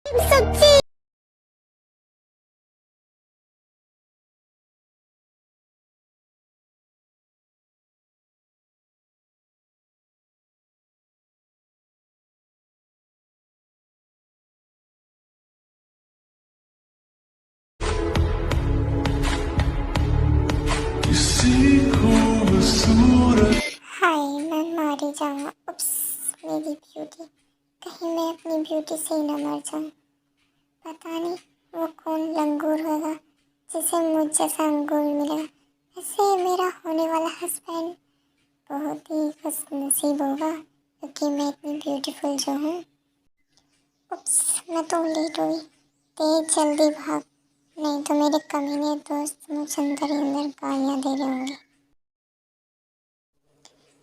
सच्ची। हाय, मैं मारी जाऊँ। उप्स, मेरी ब्यूटी। कहीं मैं अपनी ब्यूटी से ही न मर जाऊँ। पता नहीं वो कौन लंगूर होगा जिसे मुझ जैसा अंगूर मिलेगा। वैसे मेरा होने वाला हस्बैंड बहुत ही खुशनसीब होगा क्योंकि मैं इतनी ब्यूटीफुल जो हूँ। उप्स, मैं तो लेट हुई। तेज जल्दी भाग, नहीं तो मेरे कमीने दोस्त मुझे अंदर ही अंदर गालियाँ दे रहे होंगे।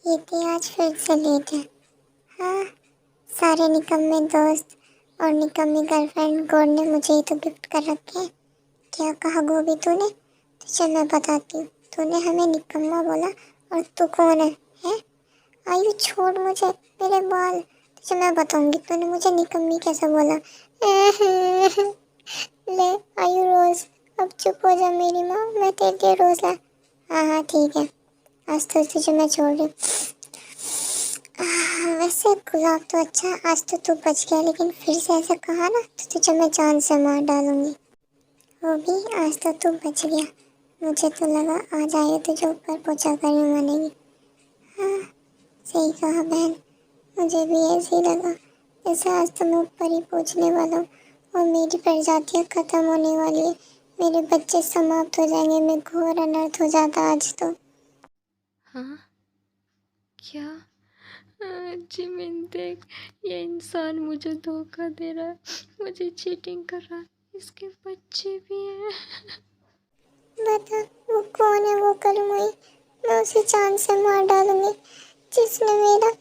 ये थी आज फिर से लेट है। हाँ, सारे निकम्मे दोस्त और निकम्मी गर्लफ्रेंड गॉड ने मुझे ही तो गिफ्ट कर रखे हैं। क्या कहा गोभी तूने? तो चल मैं बताती हूँ। तूने हमें निकम्मा बोला और तू कौन है? हैं? आयु छोड़ मुझे, मेरे बाल। तो चल मैं बताऊंगी तूने मुझे निकम्मी कैसे बोला। ले आयु रोज, अब चुप हो जा मेरी माँ, मैं तेरे लिए रोज ला। हाँ हाँ ठीक है, आज तो तुझे मैं छोड़ रही हूँ। वैसे गुलाब तो अच्छा, आज तो तू बच गया, लेकिन फिर से ऐसा कहा ना तो तुझे मैं जान से मार डालूंगी। वो भी आज तो तू बच गया। मुझे तो लगा आज आए तुझे ऊपर पोछा करने मानेगी। हाँ, सही कहा बहन, मुझे भी ऐसे ही लगा जैसे आज तो मैं ऊपर ही पहुँचने वाला हूँ और मेरी प्रजातियाँ खत्म होने वाली है, मेरे बच्चे समाप्त हो जाएंगे, मैं घोर अनर्थ हो जाता आज तो। हाँ, क्या? जिमिन देख, ये इंसान मुझे धोखा दे रहा है, मुझे चीटिंग कर रहा है, इसके बच्चे भी हैं। बता वो कौन है वो कलमुई, मैं उसे जान से मार डालूंगी। जिसने मेरा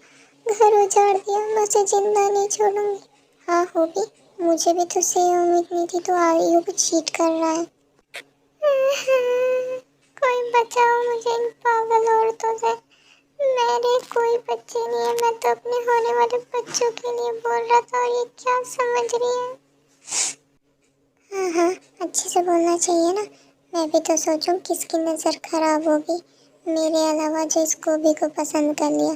घर उजाड़ दिया मैं उसे जिंदा नहीं छोड़ूंगी। हाँ होगी, मुझे भी तुझसे ये उम्मीद नहीं थी, तो आयु को चीट कर रहा है। कोई बचाओ मुझे इन पागल औरतों से। मेरे कोई बच्चे नहीं है, मैं तो अपने होने वाले बच्चों के लिए बोल रहा था और ये क्या समझ रही है। हाँ हाँ, अच्छे से बोलना चाहिए ना। मैं भी तो सोचूं किसकी नज़र खराब होगी मेरे अलावा जो इस गोभी को पसंद कर लिया।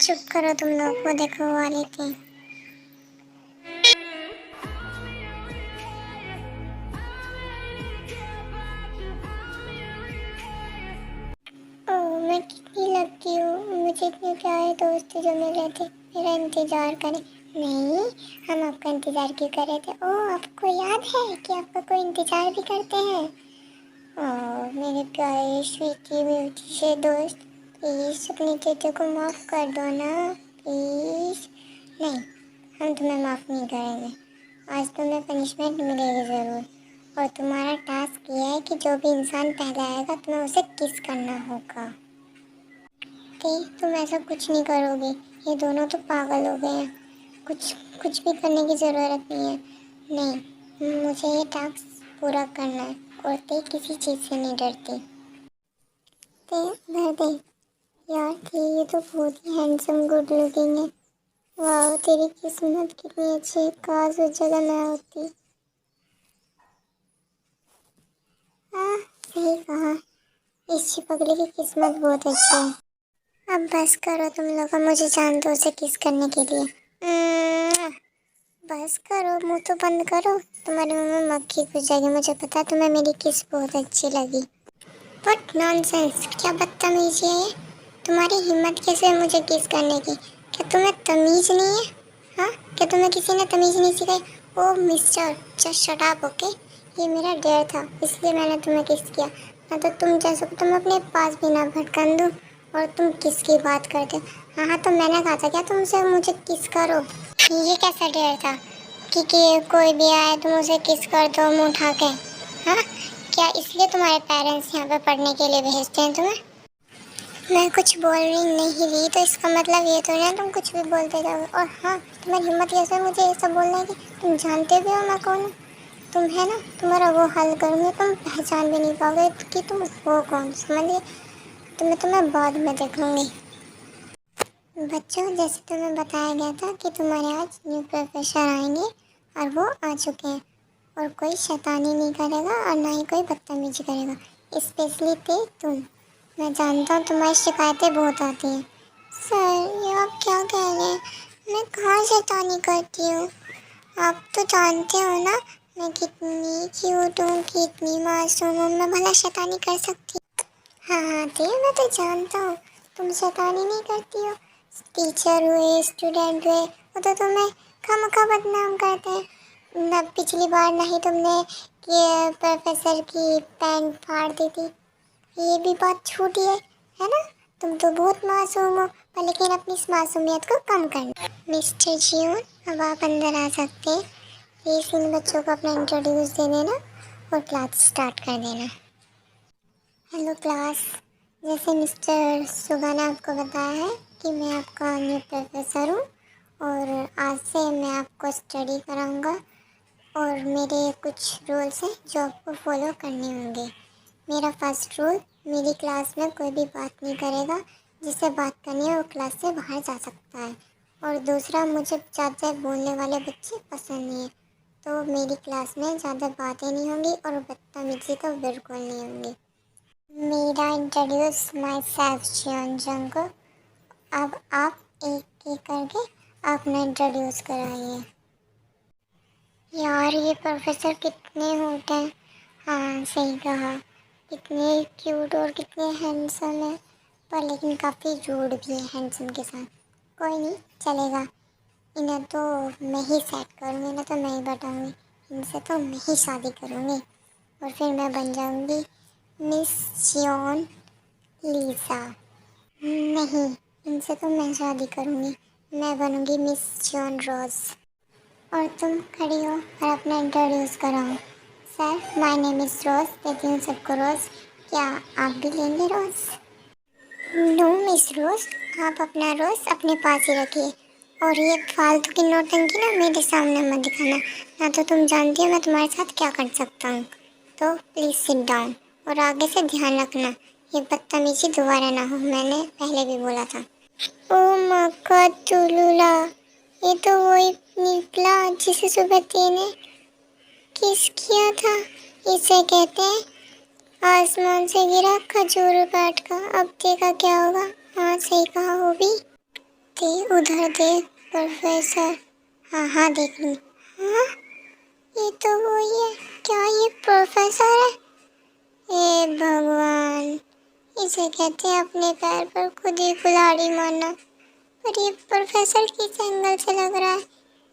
चुप करो तुम लोग, वो देखो वो आ रही थी। ओह मैं कितनी लकी हूँ, मुझे इतने प्यारे दोस्त जो मिल रहे थे मेरा इंतजार करें। नहीं, हम आपका इंतजार क्यों कर रहे थे? ओह आपको याद है कि आपका कोई इंतजार भी करते हैं। ओह मेरे प्यारे स्वीटी ब्यूटी से दोस्त, प्लीज़ अपनी चीज़ों को माफ़ कर दो ना, प्लीज़। नहीं, हम तुम्हें माफ़ नहीं करेंगे। आज तुम्हें पनिशमेंट मिलेगी ज़रूर। और तुम्हारा टास्क ये है कि जो भी इंसान पहले आएगा तुम्हें उसे किस करना होगा। ठीक, तुम ऐसा कुछ नहीं करोगे, ये दोनों तो पागल हो गए हैं। कुछ कुछ भी करने की ज़रूरत नहीं है। नहीं, मुझे ये टास्क पूरा करना है। औरतें किसी चीज़ से नहीं डरती। ते भर दे यार, ये तो बहुत ही हैंडसम गुड लुकिंग है। वाह तेरी किस्मत कितनी अच्छी है, काश उस जगह मैं होती। हाँ सही कहा, इस चिपकली की किस्मत बहुत अच्छी है। अब बस करो तुम लोग, मुझे जान दो उसे किस करने के लिए। बस करो, मुंह तो बंद करो, तुम्हारे मुंह में मक्खी घुस जाएगी। मुझे पता है तुम्हें मेरी किस बहुत अच्छी लगी। बट नॉनसेंस, क्या बदतमीजी है ये। तुम्हारी हिम्मत कैसे है मुझे किस करने की? क्या तुम्हें तमीज़ नहीं है? हाँ, क्या तुम्हें किसी ने तमीज़ नहीं सिखाई? Oh mister, just shut up okay. ये मेरा डेयर था इसलिए मैंने तुम्हें किस किया, ना तो तुम जैसे को तुम अपने पास भी ना भटकन दो। और तुम किसकी बात करते हो? हाँ हाँ, तो मैंने कहा था क्या तुमसे मुझे किस करो। ये कैसा डेयर था कि कोई भी आए तुम उसे किस कर दो मुँह उठा के? हाँ, क्या इसलिए तुम्हारे पेरेंट्स यहाँ पे पढ़ने के लिए भेजते हैं तुम्हें? मैं कुछ बोल रही नहीं रही तो इसका मतलब ये तो नहीं तुम कुछ भी बोलते जाओ। और हाँ, तुम्हारी हिम्मत कैसे है मुझे ये सब बोलने की? तुम जानते भी हो मैं कौन हूँ। तुम है ना, तुम्हारा वो हाल करूँगी तुम पहचान भी नहीं पाओगे कि तुम हो कौन, समझ गए? तुम्हें बाद में देख लूँगी। बच्चों, जैसे तुम्हें बताया गया था कि तुम्हारे आज न्यू प्रोफेसर आएंगे और वो आ चुके हैं। और कोई शैतानी नहीं करेगा और ना ही कोई बदतमीजी करेगा, स्पेशली तुम। मैं जानता हूँ तुम्हारी शिकायतें बहुत आती हैं। सर, ये आप क्या कह रहे हैं? मैं कहाँ शैतानी करती हूँ? आप तो जानते हो ना मैं कितनी क्यूट हूँ, कितनी मासूम हूँ। मैं भला शैतानी कर सकती हूँ? हाँ हाँ दी, मैं तो जानता हूँ तुम शैतानी नहीं करती हो। टीचर हुए, स्टूडेंट हुए, वो तो तुम्हें खामखा बदनाम करते हैं। न पिछली बार नहीं तुमने कि प्रोफेसर की पैंट फाड़ दी थी, ये भी बात छूटी है ना? तुम तो बहुत मासूम हो, पर लेकिन अपनी इस मासूमियत को कम करना। मिस्टर जियोन, अब आप अंदर आ सकते हैं। प्लीज़ इन बच्चों को अपना इंट्रोड्यूस दे देना और क्लास स्टार्ट कर देना। हेलो क्लास, जैसे मिस्टर सुगा ने आपको बताया है कि मैं आपका न्यू प्रोफेसर हूँ और आज से मैं आपको स्टडी कराऊँगा और मेरे कुछ रूल्स हैं जो आपको फॉलो करने होंगे। मेरा फर्स्ट रूल, मेरी क्लास में कोई भी बात नहीं करेगा। जिसे बात करनी है वो क्लास से बाहर जा सकता है। और दूसरा, मुझे ज़्यादा बोलने वाले बच्चे पसंद नहीं है, तो मेरी क्लास में ज़्यादा बातें नहीं होंगी और बदतमीजी तो बिल्कुल नहीं होंगी। मेरा introduce myself Jeon Jungkook. अब आप एक एक करके अपना इंट्रोड्यूस कराइए। यार, ये प्रोफेसर कितने होते हैं। हाँ, सही कहा, कितने क्यूट और कितने हैंडसम है, पर लेकिन काफ़ी रूड भी है हैंडसम के साथ। कोई नहीं, चलेगा। इन्हें तो मैं ही सेट करूँगी, इन्हें तो मैं ही बताऊँगी, इनसे तो मैं ही शादी करूँगी और फिर मैं बन जाऊँगी मिस जियोन लीसा। नहीं, इनसे तो मैं शादी करूँगी, मैं बनूँगी मिस जियोन रोज़। और तुम खड़ी हो और अपना इंट्रोड्यूस कराओ। सर, माय नेम इज़ रोज़, देती हूँ सबको रोज़। क्या आप भी लेंगे रोज़? नो मिस रोज़, आप अपना रोज़ अपने पास ही रखिए और ये फालतू की नौटंकी ना मेरे सामने मत दिखाना, ना तो तुम जानती हो मैं तुम्हारे साथ क्या कर सकता हूँ। तो प्लीज़ सिट डाउन और आगे से ध्यान रखना ये बदतमीजी दोबारा ना हो, मैंने पहले भी बोला था। ओ मक्का तुलुला, ये तो वही निकला जिसे सुबह तेने किस किया था। इसे कहते हैं आसमान से गिरा खजूर काट का, अब देखा क्या होगा। हाँ, सही कहा वो भी। दे उधर देख प्रोफेसर। हाँ हाँ, देख लूँ। हाँ, ये तो वही है। क्या ये प्रोफेसर है? हे भगवान, इसे कहते हैं अपने पैर पर खुद ही कुल्हाड़ी मारना। पर ये प्रोफेसर किस एंगल से लग रहा है?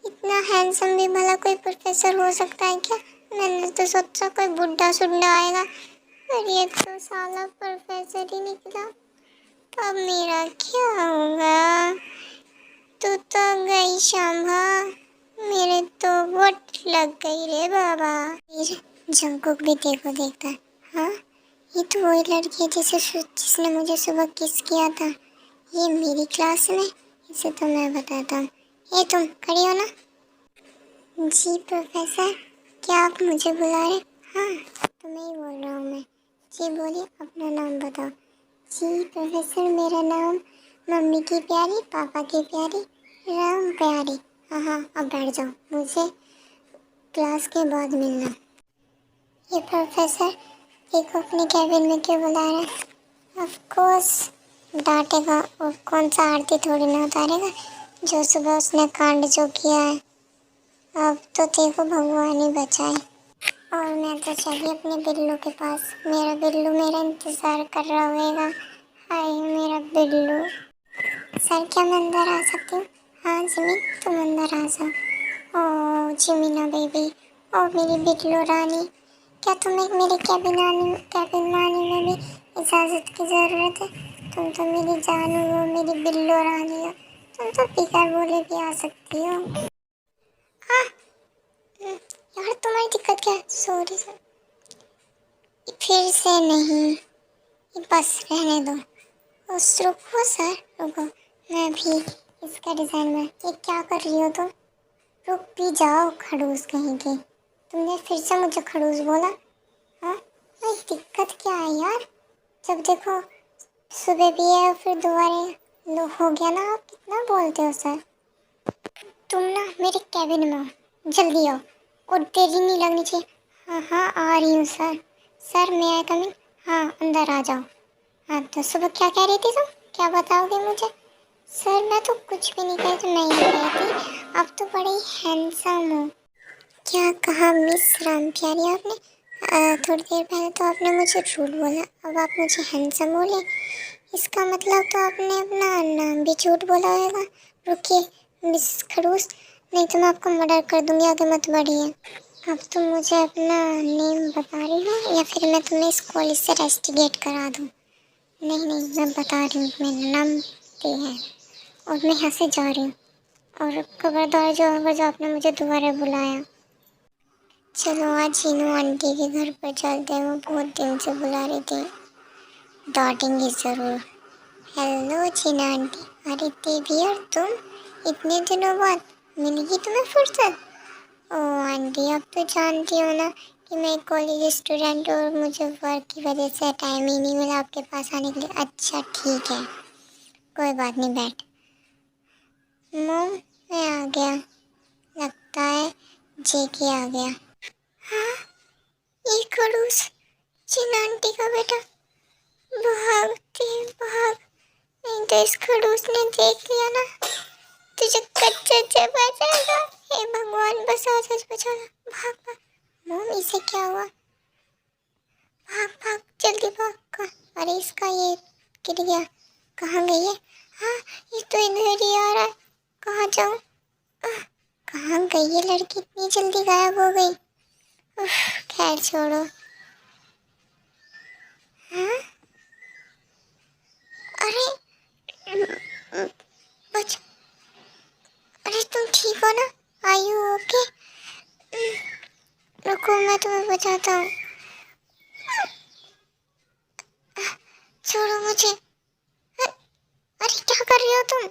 इतना हैंडसम भी भला कोई प्रोफेसर हो सकता है क्या? मैंने तो सोचा कोई बुढ़ा सुड्ढा आएगा, पर ये तो साला प्रोफेसर ही निकला। अब मेरा क्या होगा? तू तो गई शांभा, मेरे तो वोट लग गई रे बाबा। जंकुक भी देखो देखता है। हाँ, ये तो वही लड़की है जिसने मुझे सुबह किस किया था। ये मेरी क्लास में, इसे तो मैं बताता हूँ। ये तुम खड़ी हो ना? जी प्रोफेसर, क्या आप मुझे बुला रहे? हाँ, तुम्हें ही बोल रहा हूँ मैं। जी बोलिए, अपना नाम बताओ। जी प्रोफेसर, मेरा नाम मम्मी की प्यारी, पापा की प्यारी, राम प्यारी। हाँ हाँ, अब बैठ जाओ, मुझे क्लास के बाद मिलना। ये प्रोफेसर, देखो अपने कैबिन में क्यों बुला रहे हैं? ऑफ कोर्स डांटेगा, और कौन सा आरती थोड़ी ना उतारेगा जो सुबह उसने कांड जो किया है। अब तो देखो भगवान ही बचाए। और मैं तो चली अपने बिल्लू के पास, मेरा बिल्लू मेरा इंतज़ार कर रहा होगा। हाय मेरा बिल्लू। सर, क्या मैं अंदर आ सकती हूँ? हाँ जिमी, तुम अंदर आ जाओ। ओह जिमीना बेबी, ओ मेरी बिल्लू रानी, क्या तुम्हें मेरे कैबिन में आने में भी इजाज़त की ज़रूरत है? तुम तो मेरी जान हो, मेरी बिल्लू रानी हो, तुम तो बिगर बोले भी आ सकती हो। हाँ, यार तुम्हारी दिक्कत क्या है? सॉरी सर, फिर से नहीं, बस रहने दो। बस रुको सर, रुको, मैं भी इसका डिज़ाइन में। ये क्या कर रही हो तुम? रुक भी जाओ खड़ूस कहीं के। तुमने फिर से मुझे खड़ूस बोला? हाँ, भाई दिक्कत क्या है यार? जब देखो सुबह भी है और फिर दोबारा लो हो गया ना, आप कितना बोलते हो सर? तुम ना मेरे कैबिन में हो, जल्दी आओ और देरी नहीं लगनी चाहिए। हाँ हाँ आ रही हूँ सर। सर मैं आई कमिंग? हाँ अंदर आ जाओ। हाँ तो सुबह क्या कह रही थी तुम, क्या बताओगे मुझे? सर मैं तो कुछ भी नहीं कह रही, नहीं कह रही थी आप तो बड़े हैंडसम हो। क्या कहा मिस राम प्यारी आपने? थोड़ी देर पहले तो आपने मुझे रूड बोला, अब आप मुझे हैंडसम बोले। इसका मतलब तो आपने अपना नाम भी झूठ बोला होगा। रुकिए मिस खड़ूस, नहीं तो मैं आपका मर्डर कर दूंगी, आगे मत बढ़िए। अब तुम मुझे अपना नेम बता रही हो या फिर मैं तुम्हें इस कॉलेज से रेस्टिगेट करा दूँ? नहीं नहीं मैं बता रही हूँ, मेरा नाम पे है और मैं यहाँ से जा रही हूँ। और खबरदार जो होगा जो आपने मुझे दोबारा बुलाया। चलो आज हीनू आंटी के घर पर चलते हैं, वो बहुत दिन से बुला रही थी, डांटेंगी ज़रूर। हेलो जीना आंटी, अरे देवी और तुम इतने दिनों बाद मिलेगी तुम्हें फुर्सत? ओह आंटी आप तो जानती हो ना कि मैं कॉलेज स्टूडेंट हूँ और मुझे वर्क की वजह से टाइम ही नहीं मिला आपके पास आने के लिए। अच्छा ठीक है कोई बात नहीं, बैठ। मॉम मैं आ गया, लगता है जेके आ गया। हाँ ये खड़ूस जीना आंटी का बेटा, भागते भाग, नहीं तो इस खड़ूस ने देख लिया ना तुझे कच्चे से बचाएगा। हे भगवान बस आज आज बचा ला, भाग भाग। मॉम इसे क्या हुआ? भाग भाग जल्दी भाग। अरे इसका ये गिर गया, कहाँ गई है? हाँ ये तो इधर ही आ रहा है, कहाँ जाऊँ? कहाँ गई है लड़की, इतनी जल्दी गायब हो गई। उफ, खैर छोड़ो। हाँ अरे बच, अरे तुम ठीक हो ना? Are you okay? रुको मैं तुम्हें बचाता हूँ, छोड़ो मुझे। अरे क्या कर रही हो तुम?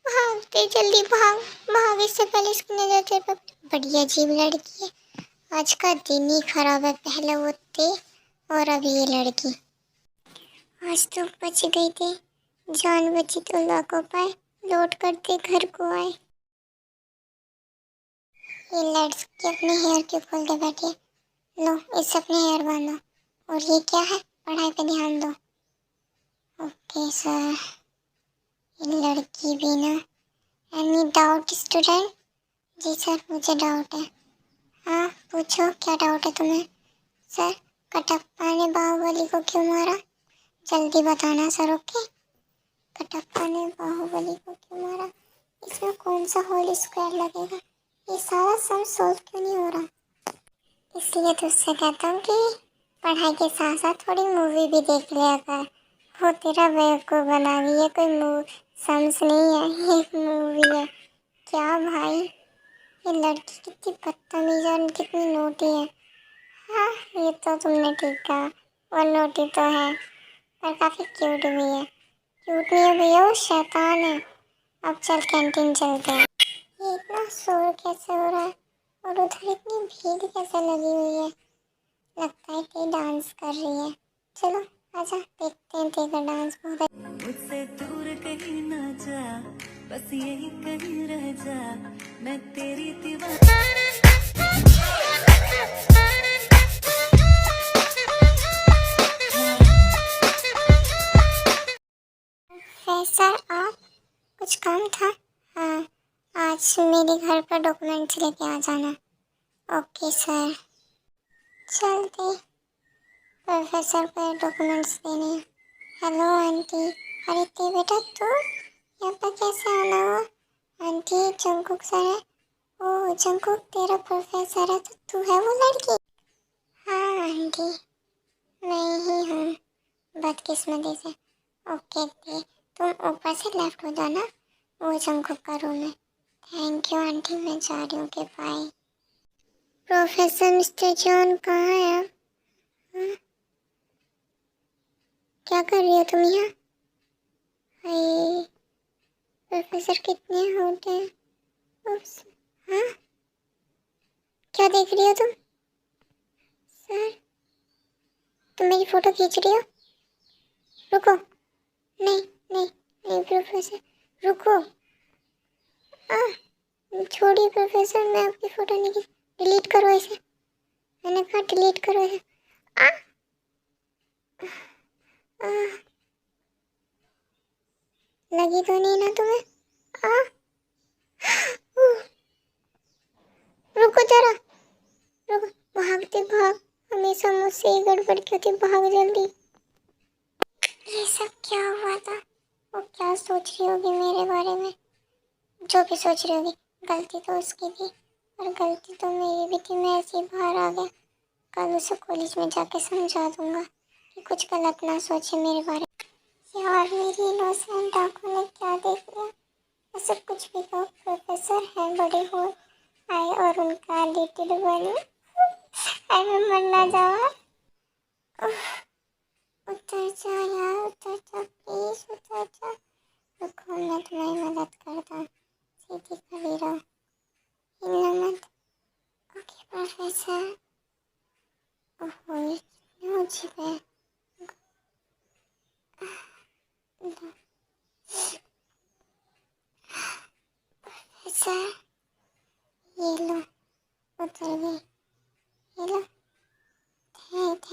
भागते जल्दी भाग भाग, इससे पहले इसकी नजर तेरे पर। बड़ी अजीब लड़की है, आज का दिन ही खराब है, पहले वो थे और अभी ये लड़की। आज तो बच गई थी, जान बची तो लाखों पाए, लौट करते घर को आए। ये लड़की अपने हेयर क्यों खोल के बैठी है? लो इससे अपने हेयर बांधो। और ये क्या है, पढ़ाई पे ध्यान दो। Okay sir. ये लड़की भी ना, एनी डाउट स्टूडेंट? जी सर मुझे डाउट है। हाँ पूछो क्या डाउट है तुम्हें? सर कटप्पा ने बाहुबली को क्यों मारा? जल्दी बताना सर। ओके कटप्पा ने बाहुबली को क्यों मारा, इसमें कौन सा होल स्क्वायर लगेगा, ये सारा सम सोल्व क्यों नहीं हो रहा? इसलिए तो उससे कहता हूँ कि पढ़ाई के साथ साथ थोड़ी मूवी भी देख लिया कर, वो तेरा बेवकूफ़ बना रही है, कोई सम्स नहीं है, ये एक मूवी है। क्या भाई, ये लड़की कितनी बदतमीज है और कितनी नोटी है। हाँ ये तो तुमने ठीक कहा, वो नोटी तो है पर काफ़ी क्यूट भी है। क्यूट नहीं है भैया, वो शैतान है। अब चल कैंटीन चलते हैं। ये इतना शोर कैसे हो रहा है और उधर इतनी भीड़ कैसे लगी हुई है? लगता है कि डांस कर रही है। चलो आजा देखते हैं तेरा डांस। बहुत मुझसे दूर कहीं ना जा, बस यही कहीं रह जा, मैं तेरी दीवार। प्रोफेसर आप, कुछ काम था? हाँ आज मेरे घर पर डॉक्यूमेंट्स लेके आ जाना। Okay sir. चलते प्रोफेसर को डॉक्यूमेंट्स देने। हेलो आंटी, अरे ते बेटा तू यहाँ पर कैसे आना हुआ? आंटी जंकुक सर है। ओह जंकुक तेरा प्रोफेसर है, तो तू है वो लड़की? हाँ आंटी मैं ही हूँ, बदकिस्मती से। ओके ओके तुम ऊपर से लेफ्ट हो जाना, वो जंकुक का रूम है। थैंक यू आंटी मैं जा रही हूँ, के बाय। प्रोफेसर मिस्टर जॉन कहाँ है आप? हाँ? क्या कर रही हो तुम यहाँ? हाय प्रोफेसर कितने होते हैं। उप्स, हाँ क्या देख रही हो तुम? सर तुम मेरी फ़ोटो खींच रही हो? रुको, नहीं नहीं नहीं प्रोफेसर रुको। छोड़िए प्रोफेसर, मैं आपकी फ़ोटो नहीं खींच, डिलीट करो इसे, मैंने कहा डिलीट करो इसे। आ, आ, लगी तो नहीं ना तुम्हें? आ, उह, रुको जरा, रुको, भागते भाग, हमेशा मुझसे ही गड़बड़ क्यों थी, भाग जल्दी। ये सब क्या हुआ था? वो क्या सोच रही होगी मेरे बारे में? जो भी सोच रही होगी, गलती तो उसकी थी और गलती तो मेरी भी थी, मैं ऐसे ही बाहर आ गया। कल उसे कॉलेज में जाके समझा दूंगा कि कुछ गलत ना सोचे मेरे बारे में। यार मेरी इनोसेंट आंखों ने क्या देख लिया? ऐसे कुछ भी कहो, प्रोफेसर हैं बड़े हो आए और उनका लिटिल बनूं। आई मैं मर ना जाऊँ। उतर जा यार, उतर जा प्लीज, उतर जा। रुको मैं तुम्हारी मदद करता हूँ, सीधी खड़ी रहो, हिलना मत। Okay professor. ओहो ये कितनी ऊंची है। प्रोफेसर ये लो, उतर गई, ये लो। Thank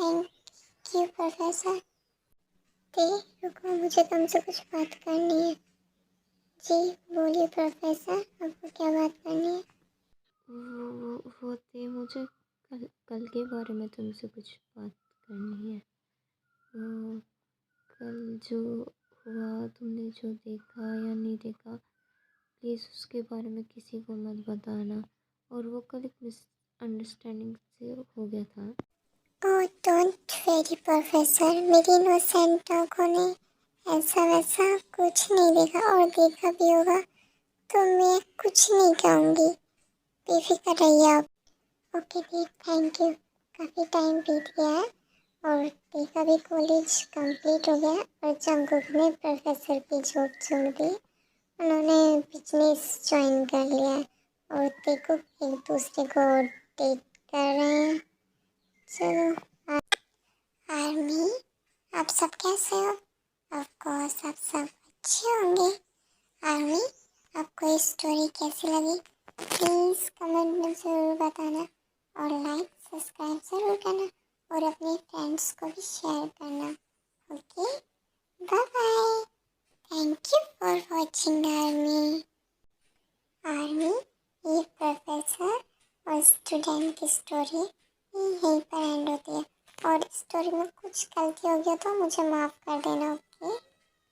you professor. ते रुको, मुझे तुमसे कुछ बात करनी है। जी बोलिए प्रोफेसर, आपको क्या बात करनी है? वो थे, मुझे कल कल के बारे में तुमसे कुछ बात करनी है। वो कल जो हुआ, तुमने जो देखा या नहीं देखा, प्लीज़ उसके बारे में किसी को मत बताना। और वो कल एक मिसअंडरस्टैंडिंग से हो गया था। ओह डोंट वेरी प्रोफेसर, मेरी इनोसेंट आंखों ने ऐसा वैसा कुछ नहीं देखा, और देखा भी होगा तो मैं कुछ नहीं कहूँगी, बेफिक्र रहिए आप। Okay the, thank you. काफ़ी टाइम बीत गया है और देखा भी कॉलेज कंप्लीट हो गया और जंगकुक ने प्रोफेसर की जॉब छोड़ दी, उन्होंने बिजनेस ज्वाइन कर लिया है और देखो एक दूसरे को डेट कर रहे हैं। चलो आर्मी, आप सब कैसे हो? ऑफ कोर्स आप सब अच्छे होंगे। आर्मी, आपको ये स्टोरी कैसी लगी प्लीज़ कमेंट में ज़रूर बताना और लाइक सब्सक्राइब ज़रूर करना और अपने फ्रेंड्स को भी शेयर करना। Okay, bye bye. Thank you for watching army. Army, ये प्रोफेसर और स्टूडेंट की स्टोरी यहीं पर एंड होती है और स्टोरी में कुछ गलती हो गया तो मुझे माफ़ कर देना। ओके।